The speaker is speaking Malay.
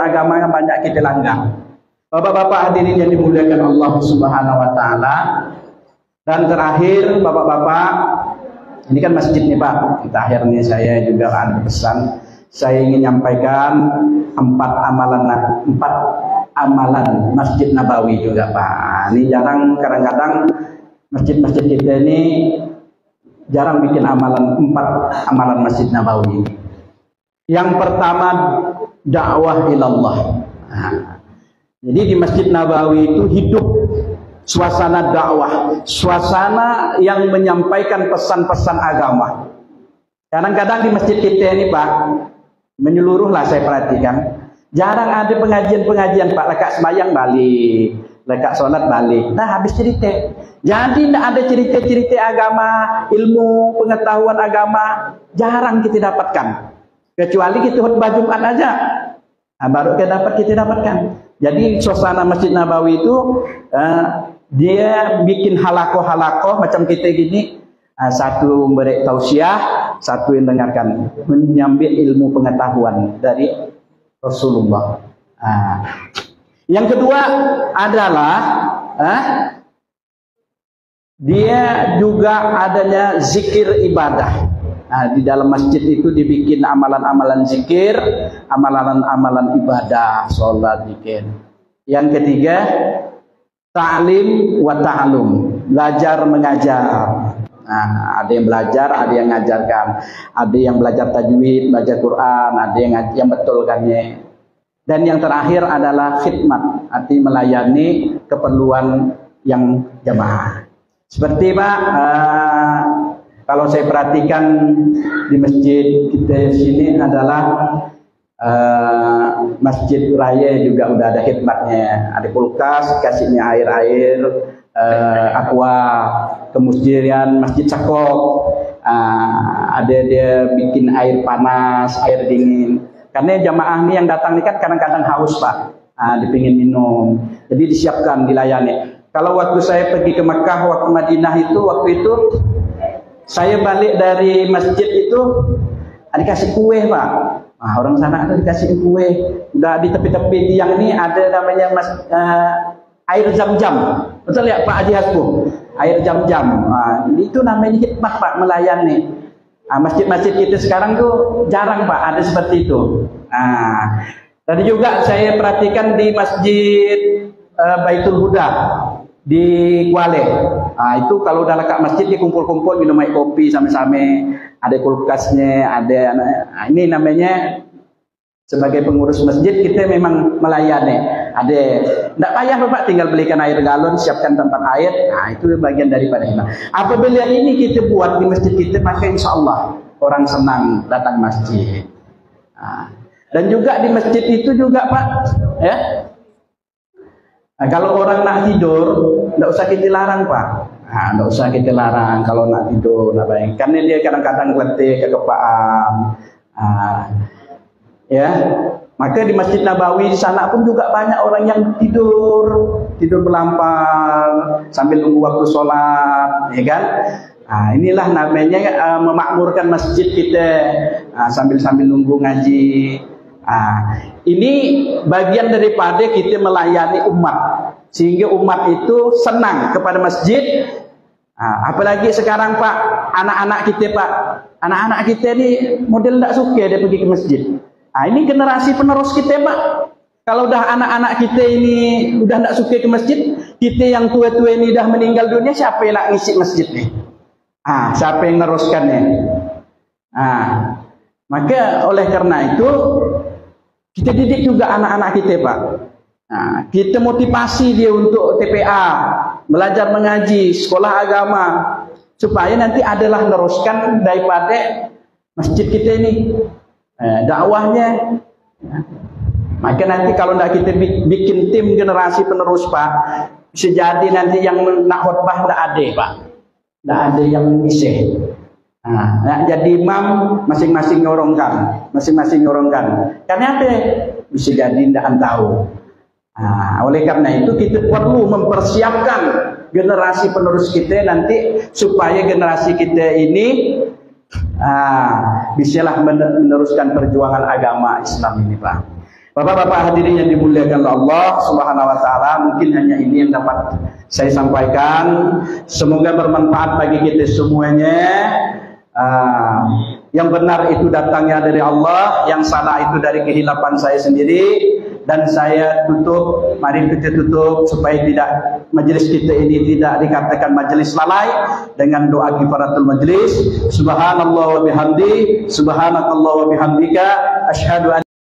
agama yang banyak kita langgar. Bapak-bapak hadirin yang dimuliakan Allah Subhanahu wa taala. Dan terakhir, Bapak-bapak, ini kan masjid nih Pak. Terakhir nih saya juga ada pesan. Saya ingin menyampaikan 4 amalan Masjid Nabawi juga Pak. Ini jarang, kadang-kadang masjid-masjid kita ini jarang bikin 4 amalan Masjid Nabawi. Yang pertama, dakwah ilallah. Jadi di Masjid Nabawi itu hidup suasana dakwah, suasana yang menyampaikan pesan-pesan agama. Kadang-kadang di masjid kita ini Pak, menyeluruh lah saya perhatikan, jarang ada pengajian-pengajian Pak, lekat sembahyang balik, lekat sholat balik, nah habis cerita. Jadi tidak ada cerita-cerita agama, ilmu, pengetahuan agama, jarang kita dapatkan. Kecuali kita khutbah Jumat aja, nah, baru kita dapatkan. Jadi suasana Masjid Nabawi itu dia bikin halakoh-halakoh macam kita gini, satu memberi tausiah, satu yang dengarkan, mengambil ilmu pengetahuan dari Rasulullah. Yang kedua adalah dia juga adanya zikir ibadah. Di dalam masjid itu dibikin amalan-amalan zikir, amalan-amalan ibadah, sholat, zikir. Yang ketiga, ta'lim wa ta'lum, belajar mengajar. Nah, ada yang belajar, ada yang ngajarkan, ada yang belajar tajwid, belajar Quran, ada yang betulkannya. Dan yang terakhir adalah khidmat, arti melayani keperluan yang jamaah. Seperti Pak, kalau saya perhatikan di masjid kita sini adalah masjid raya juga udah ada khidmatnya, ada kulkas, kasihnya air-air, aqua, kemudian masjid cakok, ada dia bikin air panas, air dingin. Karena jamaah ini yang datang ini kan kadang-kadang haus Pak, dipingin minum, jadi disiapkan, dilayani. Kalau waktu saya pergi ke Mekah, waktu Madinah itu, waktu itu saya balik dari masjid itu dikasih kue Pak. Orang sana ada dikasih kue. Udah di tepi-tepi tiang ini ada namanya air jam-jam. Betul ya Pak Haji Hasbun? Air jam-jam. Itu namanya khidmat Pak, melayani. Masjid-masjid kita sekarang tuh jarang Pak ada seperti itu. Tadi juga saya perhatikan di Masjid Baitul Huda di Kuala. Itu kalau udah lekat masjid dia kumpul-kumpul minum air kopi sama-sama, ada kulkasnya, ada. Ini namanya sebagai pengurus masjid kita memang melayani. Ada, tidak payah Bapak, tinggal belikan air galon, siapkan tempat air. Itu bagian daripada ini. Apabila ini kita buat di masjid kita, maka insya Allah orang senang datang masjid. Dan juga di masjid itu juga Pak, ya. Kalau orang nak tidur, tidak usah kita larang Pak. Tidak usah kita larang kalau nak tidur, karena dia kadang-kadang letih, kekepaan. Ya, maka di Masjid Nabawi di sana pun juga banyak orang yang tidur berlampar sambil nunggu waktu sholat, ya kan? Inilah namanya memakmurkan masjid kita, sambil nunggu ngaji. Ini bagian daripada kita melayani umat, sehingga umat itu senang kepada masjid. Apalagi sekarang Pak, anak-anak kita ini model tidak suka dia pergi ke masjid. Ini generasi penerus kita Pak. Kalau udah anak-anak kita ini udah tidak suka ke masjid, kita yang tua-tua ini udah meninggal dunia, siapa yang nak ngisi masjid nih? Siapa yang meneruskannya? Maka oleh karena itu kita didik juga anak-anak kita Pak. Kita motivasi dia untuk TPA, belajar mengaji, sekolah agama, supaya nanti adalah meneruskan daripada masjid kita ini, dakwahnya. Maka nanti kalau tidak kita bikin tim generasi penerus Pak, bisa jadi nanti yang nak khutbah tidak ada Pak, tidak ada yang bisa. Jadi imam masing-masing nyorongkan. Karena apa? Bisa jadi tidak tahu. Oleh karena itu kita perlu mempersiapkan generasi penerus kita nanti supaya generasi kita ini bisalah meneruskan perjuangan agama Islam ini Pak. Bapak-bapak hadirin yang dimuliakan oleh Allah Subhanahu wa taala, mungkin hanya ini yang dapat saya sampaikan. Semoga bermanfaat bagi kita semuanya. Yang benar itu datangnya dari Allah, yang salah itu dari kehilapan saya sendiri. Dan saya tutup, mari kita tutup supaya tidak majelis kita ini tidak dikatakan majelis lalai, dengan doa kifaratul majelis. Subhanallah wa bihamdi, subhanakallah wa bihamdika, asyhadu an